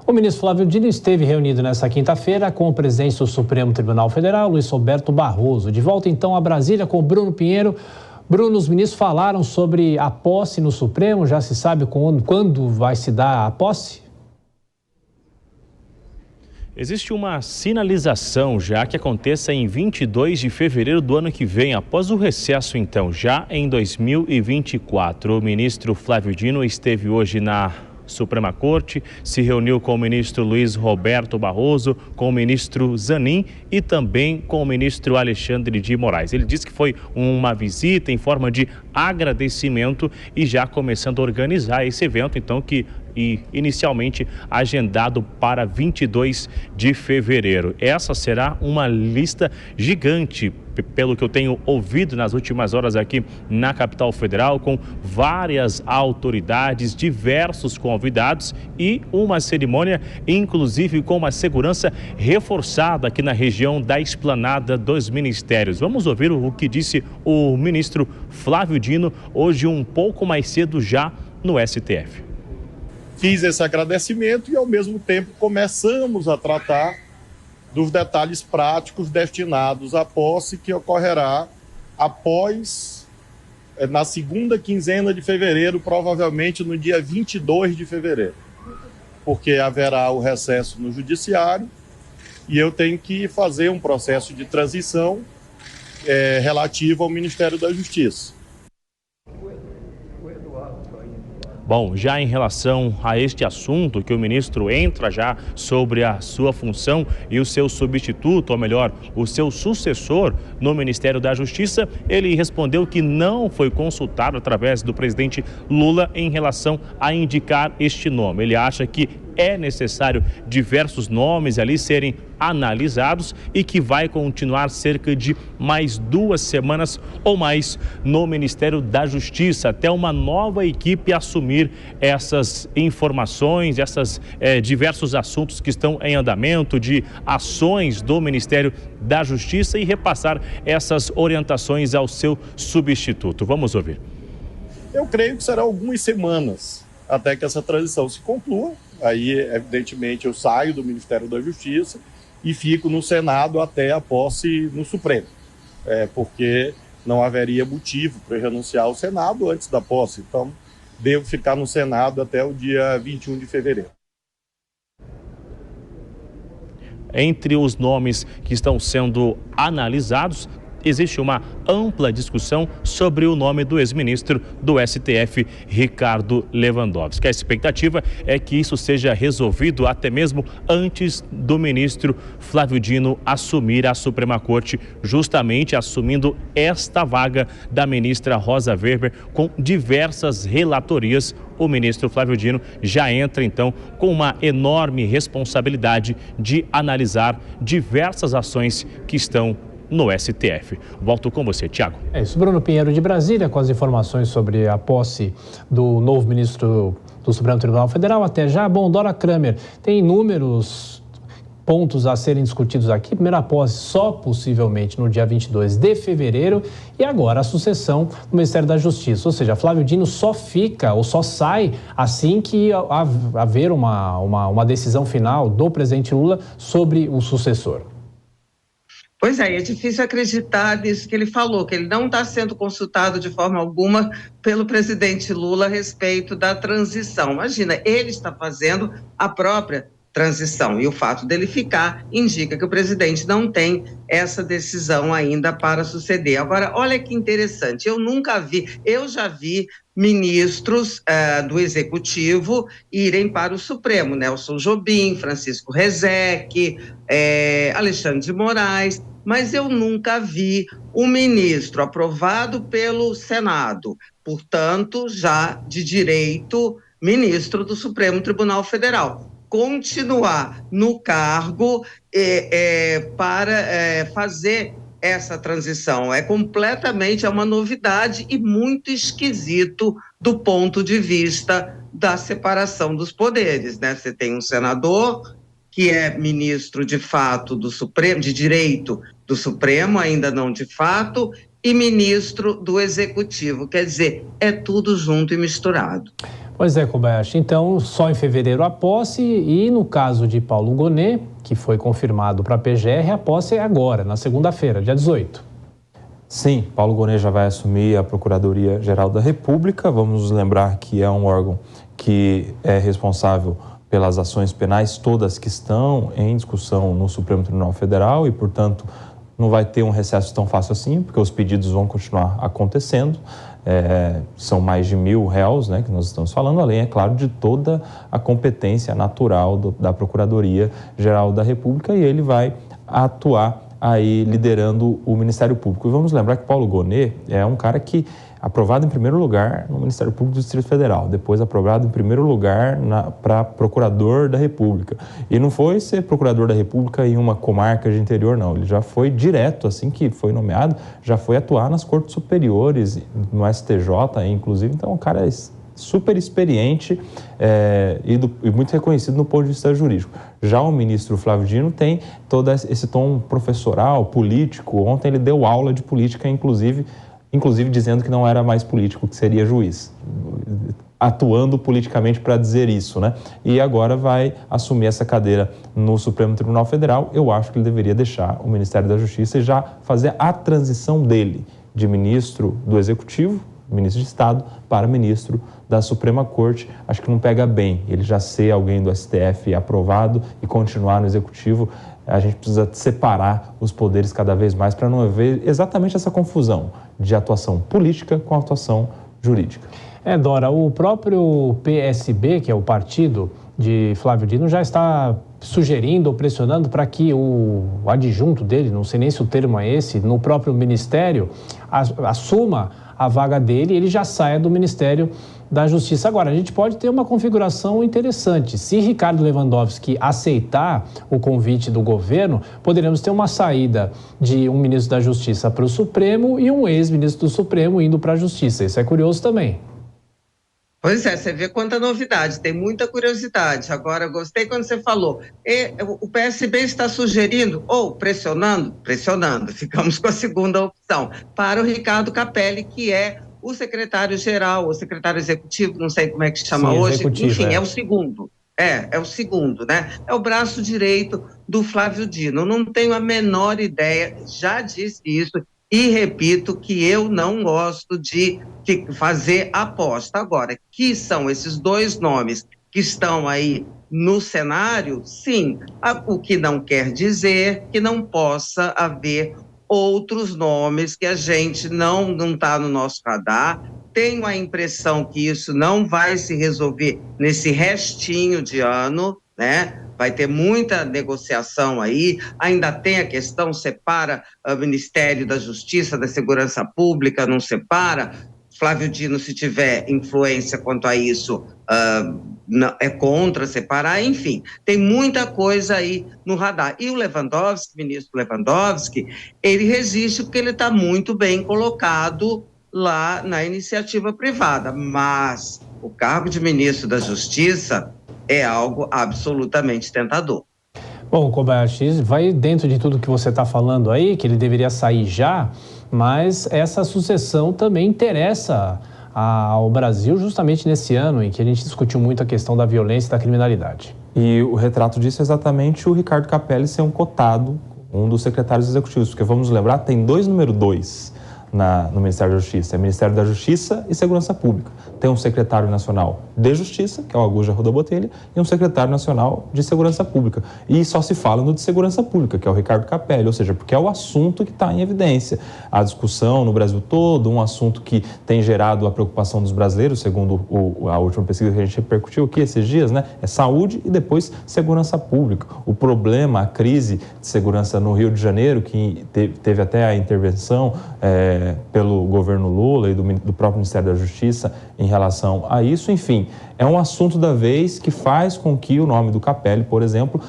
O ministro Flávio Dino esteve reunido nesta quinta-feira com o presidente do Supremo Tribunal Federal, Luiz Roberto Barroso. De volta então a Brasília com o Bruno Pinheiro. Bruno, os ministros falaram sobre a posse no Supremo. Já se sabe quando vai se dar a posse? Existe uma sinalização já que aconteça em 22 de fevereiro do ano que vem, após o recesso então, já em 2024. O ministro Flávio Dino esteve hoje na Suprema Corte, se reuniu com o ministro Luiz Roberto Barroso, com o ministro Zanin e também com o ministro Alexandre de Moraes. Ele disse que foi uma visita em forma de agradecimento e já começando a organizar esse evento, então, que inicialmente agendado para 22 de fevereiro. Essa será uma lista gigante, pelo que eu tenho ouvido nas últimas horas aqui na capital federal, com várias autoridades, diversos convidados e uma cerimônia, inclusive com uma segurança reforçada aqui na região da Esplanada dos Ministérios. Vamos ouvir o que disse o ministro Flávio Dino hoje um pouco mais cedo já no STF. Fiz esse agradecimento e, ao mesmo tempo, começamos a tratar dos detalhes práticos destinados à posse que ocorrerá após, na segunda quinzena de fevereiro, provavelmente no dia 22 de fevereiro, porque haverá o recesso no judiciário e eu tenho que fazer um processo de transição relativo ao Ministério da Justiça. Bom, já em relação a este assunto, que o ministro entra já sobre a sua função e o seu substituto, ou melhor, o seu sucessor no Ministério da Justiça, ele respondeu que não foi consultado através do presidente Lula em relação a indicar este nome. Ele acha que é necessário diversos nomes ali serem analisados e que vai continuar cerca de mais 2 semanas ou mais no Ministério da Justiça, até uma nova equipe assumir essas informações, diversos assuntos que estão em andamento, de ações do Ministério da Justiça e repassar essas orientações ao seu substituto. Vamos ouvir. Eu creio que serão algumas semanas até que essa transição se conclua. Aí, evidentemente, eu saio do Ministério da Justiça e fico no Senado até a posse no Supremo, porque não haveria motivo para eu renunciar ao Senado antes da posse. Então, devo ficar no Senado até o dia 21 de fevereiro. Entre os nomes que estão sendo analisados, existe uma ampla discussão sobre o nome do ex-ministro do STF, Ricardo Lewandowski. A expectativa é que isso seja resolvido até mesmo antes do ministro Flávio Dino assumir a Suprema Corte, justamente assumindo esta vaga da ministra Rosa Weber com diversas relatorias. O ministro Flávio Dino já entra, então, com uma enorme responsabilidade de analisar diversas ações que estão no STF. Volto com você, Tiago. É isso, Bruno Pinheiro de Brasília, com as informações sobre a posse do novo ministro do Supremo Tribunal Federal. Até já. Bom, Dora Kramer, tem inúmeros pontos a serem discutidos aqui. Primeira posse só possivelmente no dia 22 de fevereiro e agora a sucessão do Ministério da Justiça. Ou seja, Flávio Dino só fica ou só sai assim que haver uma decisão final do presidente Lula sobre o sucessor. Pois é difícil acreditar nisso que ele falou, que ele não está sendo consultado de forma alguma pelo presidente Lula a respeito da transição. Imagina, ele está fazendo a própria transição e o fato dele ficar indica que o presidente não tem essa decisão ainda para suceder. Agora, olha que interessante, eu já vi ministros do Executivo irem para o Supremo, Nelson Jobim, Francisco Rezec, Alexandre de Moraes, mas eu nunca vi um ministro aprovado pelo Senado, portanto, já de direito, ministro do Supremo Tribunal Federal, continuar no cargo para fazer essa transição. É uma novidade e muito esquisito do ponto de vista da separação dos poderes, né? Você tem um senador que é ministro de fato do Supremo, de direito do Supremo, ainda não de fato, e ministro do Executivo. Quer dizer, é tudo junto e misturado. Pois é, Kobayashi. Então, só em fevereiro a posse e no caso de Paulo Gonet, que foi confirmado para a PGR, a posse é agora, na segunda-feira, dia 18. Sim, Paulo Gonet já vai assumir a Procuradoria-Geral da República. Vamos nos lembrar que é um órgão que é responsável pelas ações penais todas que estão em discussão no Supremo Tribunal Federal e, portanto, não vai ter um recesso tão fácil assim, porque os pedidos vão continuar acontecendo. São mais de 1.000 réus, né, que nós estamos falando, além, é claro, de toda a competência natural da Procuradoria-Geral da República, e ele vai atuar aí liderando o Ministério Público. E vamos lembrar que Paulo Gonet é um cara que aprovado em primeiro lugar no Ministério Público do Distrito Federal, depois aprovado em primeiro lugar para Procurador da República. E não foi ser Procurador da República em uma comarca de interior, não. Ele já foi direto, assim que foi nomeado, já foi atuar nas Cortes Superiores, no STJ, inclusive. Então, um cara super experiente e muito reconhecido no ponto de vista jurídico. Já o ministro Flávio Dino tem todo esse tom professoral, político. Ontem ele deu aula de política, inclusive dizendo que não era mais político, que seria juiz, atuando politicamente para dizer isso, né? E agora vai assumir essa cadeira no Supremo Tribunal Federal. Eu acho que ele deveria deixar o Ministério da Justiça e já fazer a transição dele de ministro do Executivo, ministro de Estado, para ministro da Suprema Corte. Acho que não pega bem ele já ser alguém do STF aprovado e continuar no Executivo. A gente precisa separar os poderes cada vez mais para não haver exatamente essa confusão de atuação política com atuação jurídica. Dora, o próprio PSB, que é o partido de Flávio Dino, já está sugerindo ou pressionando para que o adjunto dele, não sei nem se o termo é esse, no próprio ministério, assuma a vaga dele e ele já saia do Ministério da Justiça. Agora, a gente pode ter uma configuração interessante. Se Ricardo Lewandowski aceitar o convite do governo, poderemos ter uma saída de um ministro da Justiça para o Supremo e um ex-ministro do Supremo indo para a Justiça. Isso é curioso também. Pois é, você vê quanta novidade, tem muita curiosidade. Agora, gostei quando você falou, o PSB está sugerindo, ou pressionando, ficamos com a segunda opção, para o Ricardo Capelli, que é o secretário-geral, o secretário executivo, não sei como é que chama hoje, enfim, é o segundo. É o segundo, né? É o braço direito do Flávio Dino. Não tenho a menor ideia, já disse isso, e repito que eu não gosto de fazer aposta. Agora, que são esses dois nomes que estão aí no cenário, sim, o que não quer dizer que não possa haver outros nomes que a gente não está no nosso radar. Tenho a impressão que isso não vai se resolver nesse restinho de ano, né? Vai ter muita negociação aí, ainda tem a questão, separa o Ministério da Justiça, da Segurança Pública, não separa. Flávio Dino, se tiver influência quanto a isso, é contra separar, enfim, tem muita coisa aí no radar. E o Lewandowski, ministro Lewandowski, ele resiste porque ele está muito bem colocado lá na iniciativa privada, mas o cargo de ministro da Justiça é algo absolutamente tentador. Bom, Kobayashi, vai dentro de tudo que você está falando aí, que ele deveria sair já, mas essa sucessão também interessa ao Brasil justamente nesse ano em que a gente discutiu muito a questão da violência e da criminalidade. E o retrato disso é exatamente o Ricardo Capelli ser um cotado, um dos secretários executivos, porque vamos lembrar, tem dois número 2 no Ministério da Justiça, é Ministério da Justiça e Segurança Pública. Tem um secretário nacional de Justiça, que é o Augusto Arruda Botelho, e um secretário nacional de Segurança Pública. E só se fala no de Segurança Pública, que é o Ricardo Capelli, ou seja, porque é o assunto que está em evidência. A discussão no Brasil todo, um assunto que tem gerado a preocupação dos brasileiros, segundo a última pesquisa que a gente repercutiu aqui esses dias, né? É saúde e depois segurança pública. O problema, a crise de segurança no Rio de Janeiro, que teve até a intervenção pelo governo Lula e do próprio Ministério da Justiça em relação a isso, enfim, é um assunto da vez que faz com que o nome do Capelli, por exemplo,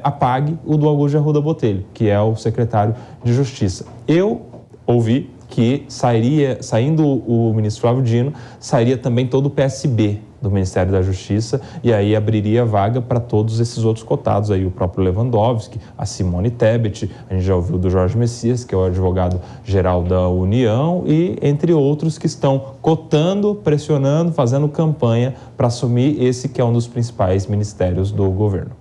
apague o do Augusto Arruda Botelho, que é o secretário de Justiça. Eu ouvi que saindo o ministro Flávio Dino, sairia também todo o PSB do Ministério da Justiça, e aí abriria vaga para todos esses outros cotados aí, o próprio Lewandowski, a Simone Tebet, a gente já ouviu do Jorge Messias, que é o advogado-geral da União, e entre outros que estão cotando, pressionando, fazendo campanha para assumir esse que é um dos principais ministérios do governo.